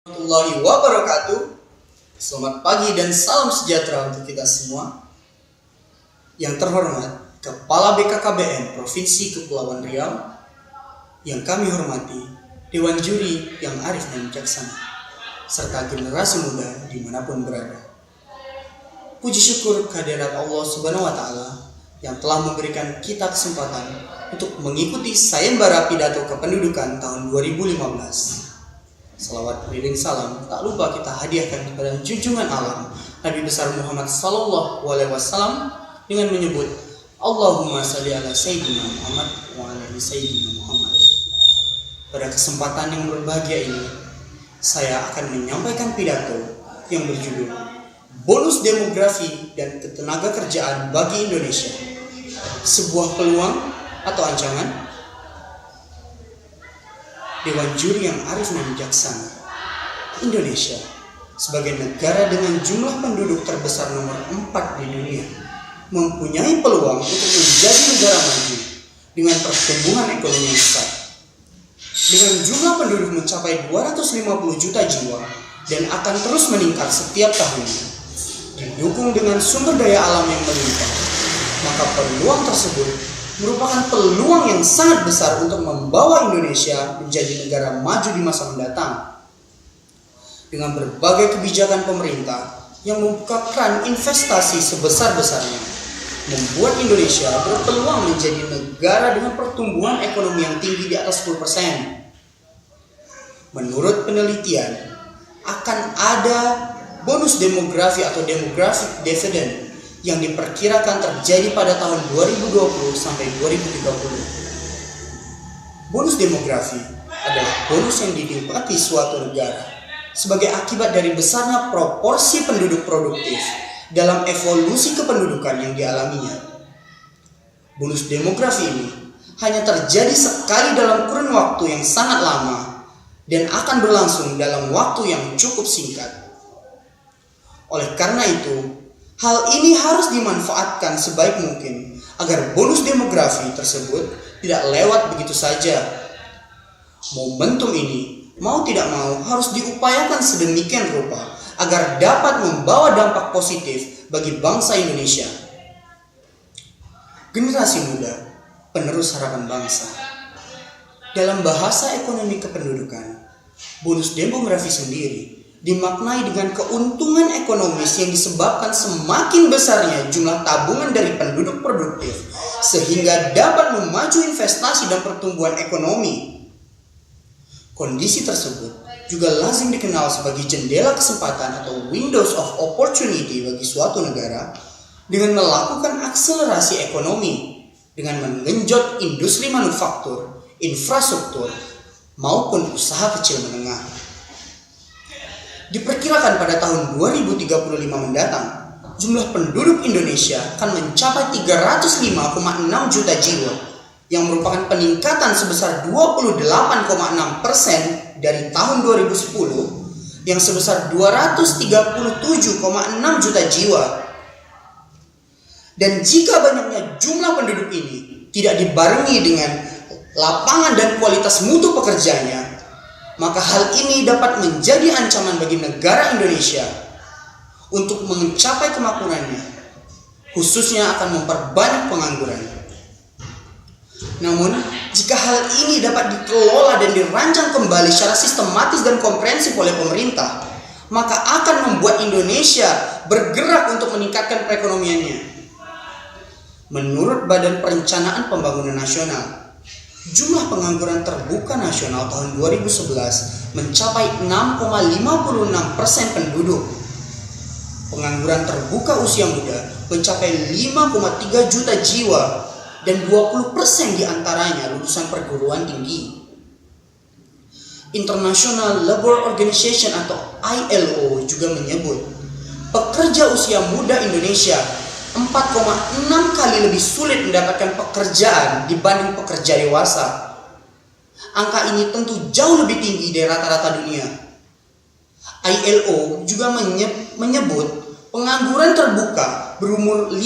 Warahmatullahi wabarakatuh. Selamat pagi dan salam sejahtera untuk kita semua. Yang terhormat Kepala BKKBN Provinsi Kepulauan Riau, yang kami hormati Dewan Juri yang arif dan bijaksana, serta generasi muda dimanapun berada. Puji syukur kehadirat Allah Subhanahu wa Ta'ala yang telah memberikan kita kesempatan untuk mengikuti sayembara pidato kependudukan tahun 2015. Salawat keliling salam tak lupa kita hadiahkan kepada junjungan alam Nabi besar Muhammad sallallahu alaihi wasallam dengan menyebut Allahumma shalli ala sayyidina Muhammad wa ala sayyidina Muhammad. Pada kesempatan yang berbahagia ini, saya akan menyampaikan pidato yang berjudul Bonus Demografi dan Ketenaga Kerjaan bagi Indonesia. Sebuah peluang atau ancaman? Dewan Juri yang arif dan bijaksana, Indonesia sebagai negara dengan jumlah penduduk terbesar nomor 4 di dunia mempunyai peluang untuk menjadi negara maju dengan pertumbuhan ekonomi yang besar. Dengan jumlah penduduk mencapai 250 juta jiwa dan akan terus meningkat setiap tahunnya, didukung dengan sumber daya alam yang melimpah, maka peluang tersebut merupakan peluang yang sangat besar untuk membawa Indonesia menjadi negara maju di masa mendatang. Dengan berbagai kebijakan pemerintah yang membuka keran investasi sebesar-besarnya, membuat Indonesia berpeluang menjadi negara dengan pertumbuhan ekonomi yang tinggi di atas 10%. Menurut penelitian, akan ada bonus demografi atau demographic dividend yang diperkirakan terjadi pada tahun 2020 sampai 2030. Bonus demografi adalah bonus yang dinikmati suatu negara sebagai akibat dari besarnya proporsi penduduk produktif dalam evolusi kependudukan yang dialaminya. Bonus demografi ini hanya terjadi sekali dalam kurun waktu yang sangat lama dan akan berlangsung dalam waktu yang cukup singkat. Oleh karena itu, hal ini harus dimanfaatkan sebaik mungkin agar bonus demografi tersebut tidak lewat begitu saja. Momentum ini mau tidak mau harus diupayakan sedemikian rupa agar dapat membawa dampak positif bagi bangsa Indonesia. Generasi muda, penerus harapan bangsa. Dalam bahasa ekonomi kependudukan, bonus demografi sendiri dimaknai dengan keuntungan ekonomis yang disebabkan semakin besarnya jumlah tabungan dari penduduk produktif sehingga dapat memacu investasi dan pertumbuhan ekonomi. Kondisi tersebut juga lazim dikenal sebagai jendela kesempatan atau windows of opportunity bagi suatu negara dengan melakukan akselerasi ekonomi dengan menggenjot industri manufaktur, infrastruktur, maupun usaha kecil menengah. Diperkirakan pada tahun 2035 mendatang, jumlah penduduk Indonesia akan mencapai 305,6 juta jiwa, yang merupakan peningkatan sebesar 28,6% dari tahun 2010 yang sebesar 237,6 juta jiwa. Dan jika banyaknya jumlah penduduk ini tidak dibarengi dengan lapangan dan kualitas mutu pekerjanya, maka hal ini dapat menjadi ancaman bagi negara Indonesia untuk mencapai kemakmurannya, khususnya akan memperbanyak pengangguran. Namun, jika hal ini dapat dikelola dan dirancang kembali secara sistematis dan komprehensif oleh pemerintah, maka akan membuat Indonesia bergerak untuk meningkatkan perekonomiannya. Menurut Badan Perencanaan Pembangunan Nasional, jumlah pengangguran terbuka nasional tahun 2011 mencapai 6,56% penduduk. Pengangguran terbuka usia muda mencapai 5,3 juta jiwa dan 20% diantaranya lulusan perguruan tinggi. International Labour Organization atau ILO juga menyebut pekerja usia muda Indonesia 4,6 kali lebih sulit mendapatkan pekerjaan dibanding pekerja dewasa. Angka ini tentu jauh lebih tinggi dari rata-rata dunia. ILO juga menyebut pengangguran terbuka berumur 15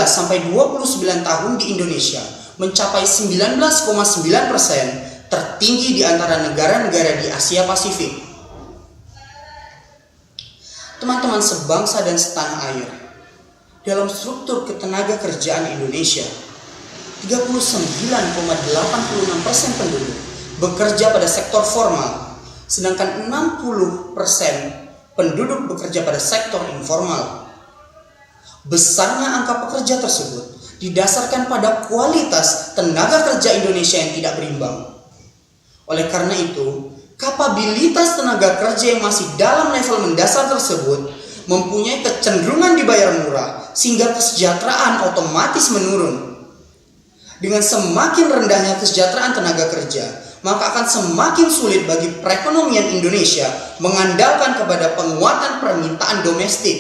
sampai 29 tahun di Indonesia mencapai 19,9%, tertinggi di antara negara-negara di Asia Pasifik. teman-teman sebangsa dan setanah air, dalam struktur ketenaga kerjaan Indonesia, 39,86% penduduk bekerja pada sektor formal, sedangkan 60% penduduk bekerja pada sektor informal. Besarnya angka pekerja tersebut didasarkan pada kualitas tenaga kerja Indonesia yang tidak berimbang. Oleh karena itu, kapabilitas tenaga kerja yang masih dalam level mendasar tersebut mempunyai kecenderungan dibayar murah, sehingga kesejahteraan otomatis menurun. Dengan semakin rendahnya kesejahteraan tenaga kerja, maka akan semakin sulit bagi perekonomian Indonesia mengandalkan kepada penguatan permintaan domestik.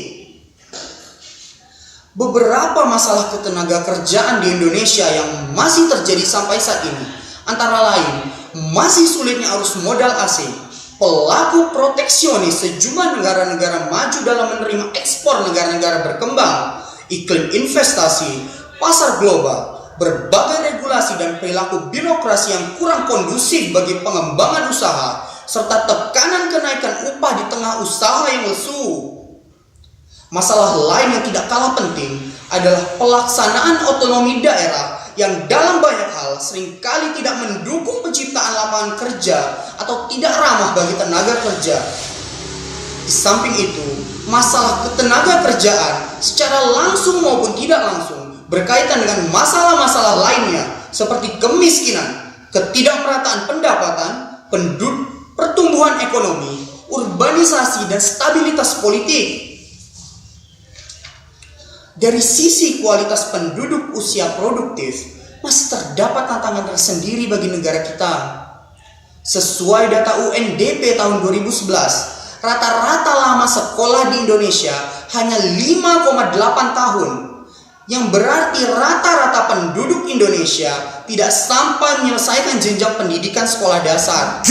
Beberapa masalah ketenaga kerjaan di Indonesia yang masih terjadi sampai saat ini, antara lain masih sulitnya arus modal asing, pelaku proteksionis sejumlah negara-negara maju dalam menerima ekspor negara-negara berkembang, iklim investasi, pasar global, berbagai regulasi dan perilaku birokrasi yang kurang kondusif bagi pengembangan usaha, serta tekanan kenaikan upah di tengah usaha yang lesu. Masalah lain yang tidak kalah penting adalah pelaksanaan otonomi daerah yang dalam banyak hal seringkali tidak mendukung penciptaan lapangan kerja atau tidak ramah bagi tenaga kerja. Di samping itu, masalah ketenaga kerjaan secara langsung maupun tidak langsung berkaitan dengan masalah-masalah lainnya seperti kemiskinan, ketidakmerataan pendapatan, pertumbuhan ekonomi, urbanisasi, dan stabilitas politik. Dari sisi kualitas penduduk usia produktif, masih terdapat tantangan tersendiri bagi negara kita. Sesuai data UNDP tahun 2011, rata-rata lama sekolah di Indonesia hanya 5,8 tahun, yang berarti rata-rata penduduk Indonesia tidak sampai menyelesaikan jenjang pendidikan sekolah dasar.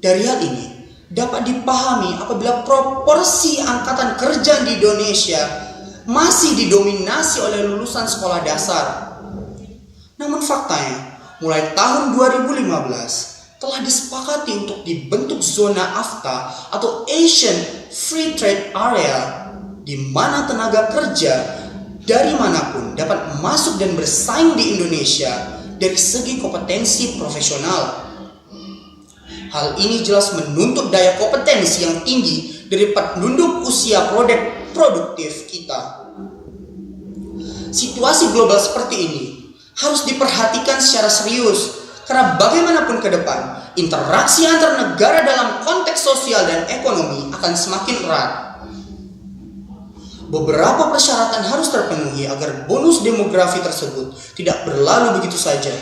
Dari hal ini dapat dipahami apabila proporsi angkatan kerja di Indonesia masih didominasi oleh lulusan sekolah dasar. Namun faktanya, mulai tahun 2015 telah disepakati untuk dibentuk zona AFTA atau Asian Free Trade Area, di mana tenaga kerja dari manapun dapat masuk dan bersaing di Indonesia dari segi kompetensi profesional. Hal ini jelas menuntut daya kompetensi yang tinggi dari penduduk usia produktif kita. Situasi global seperti ini harus diperhatikan secara serius, karena bagaimanapun ke depan, interaksi antar negara dalam konteks sosial dan ekonomi akan semakin erat. Beberapa persyaratan harus terpenuhi agar bonus demografi tersebut tidak berlalu begitu saja.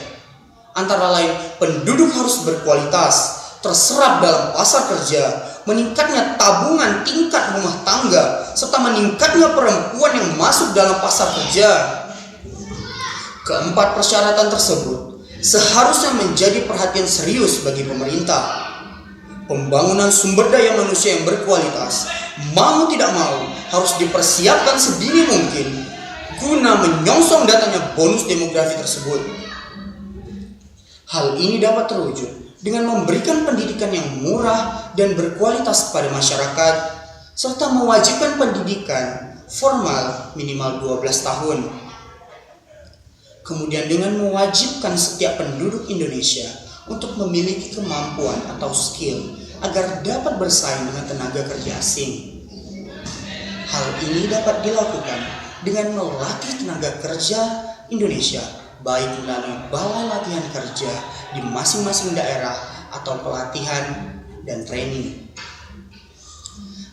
Antara lain, penduduk harus berkualitas, terserap dalam pasar kerja, meningkatnya tabungan tingkat rumah tangga, serta meningkatnya perempuan yang masuk dalam pasar kerja. Keempat persyaratan tersebut seharusnya menjadi perhatian serius bagi pemerintah. Pembangunan sumber daya manusia yang berkualitas, mau tidak mau, harus dipersiapkan sedini mungkin guna menyongsong datangnya bonus demografi tersebut. Hal ini dapat terwujud dengan memberikan pendidikan yang murah dan berkualitas kepada masyarakat, serta mewajibkan pendidikan formal minimal 12 tahun. Kemudian dengan mewajibkan setiap penduduk Indonesia untuk memiliki kemampuan atau skill agar dapat bersaing dengan tenaga kerja asing. Hal ini dapat dilakukan dengan melatih tenaga kerja Indonesia, baik melalui balai latihan kerja di masing-masing daerah atau pelatihan dan training.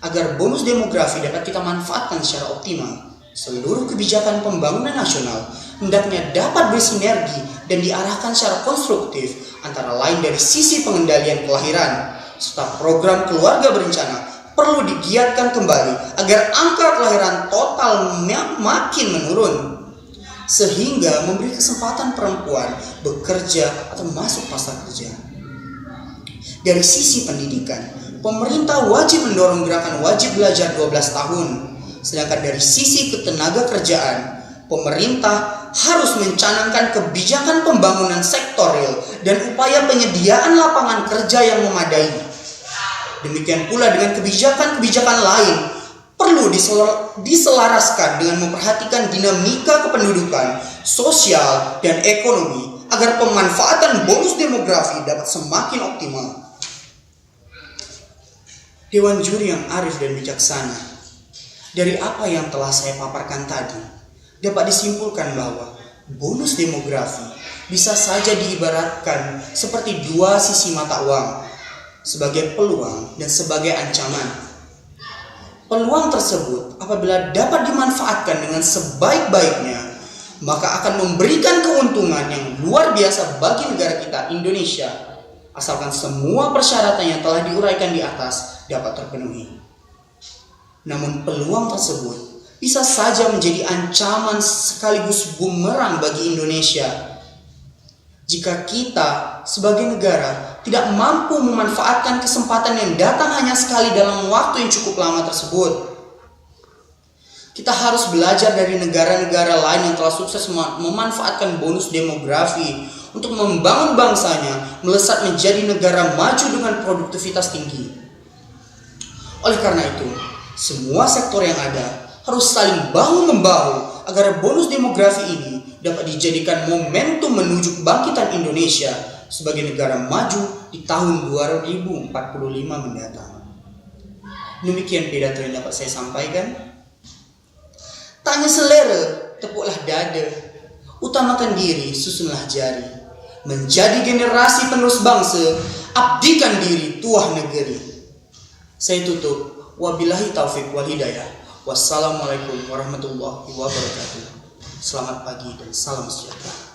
Agar bonus demografi dapat kita manfaatkan secara optimal, seluruh kebijakan pembangunan nasional hendaknya dapat bersinergi dan diarahkan secara konstruktif, antara lain dari sisi pengendalian kelahiran, serta program keluarga berencana perlu digiatkan kembali agar angka kelahiran total makin menurun, sehingga memberi kesempatan perempuan bekerja atau masuk pasar kerja. Dari sisi pendidikan, pemerintah wajib mendorong gerakan wajib belajar 12 tahun. Sedangkan dari sisi ketenaga kerjaan, pemerintah harus mencanangkan kebijakan pembangunan sektor real dan upaya penyediaan lapangan kerja yang memadai. Demikian pula dengan kebijakan-kebijakan lain perlu diselaraskan dengan memperhatikan dinamika kependudukan, sosial, dan ekonomi agar pemanfaatan bonus demografi dapat semakin optimal. Dewan juri yang arif dan bijaksana, dari apa yang telah saya paparkan tadi, dapat disimpulkan bahwa bonus demografi bisa saja diibaratkan seperti dua sisi mata uang, sebagai peluang dan sebagai ancaman. Peluang tersebut apabila dapat dimanfaatkan dengan sebaik-baiknya, maka akan memberikan keuntungan yang luar biasa bagi negara kita Indonesia, asalkan semua persyaratan yang telah diuraikan di atas dapat terpenuhi. Namun peluang tersebut bisa saja menjadi ancaman sekaligus bumerang bagi Indonesia jika kita sebagai negara tidak mampu memanfaatkan kesempatan yang datang hanya sekali dalam waktu yang cukup lama tersebut. Kita harus belajar dari negara-negara lain yang telah sukses memanfaatkan bonus demografi untuk membangun bangsanya melesat menjadi negara maju dengan produktivitas tinggi. Oleh karena itu, semua sektor yang ada harus saling bahu-membahu agar bonus demografi ini dapat dijadikan momentum menuju kebangkitan Indonesia sebagai negara maju di tahun 2045 mendatang. Demikian pidato yang dapat saya sampaikan. Tanya selera, tepuklah dada. Utamakan diri, susunlah jari. Menjadi generasi penerus bangsa, abdikan diri tuah negeri. Saya tutup. Wabillahi taufik wal hidayah. Wassalamualaikum warahmatullahi wabarakatuh. Selamat pagi dan salam sejahtera.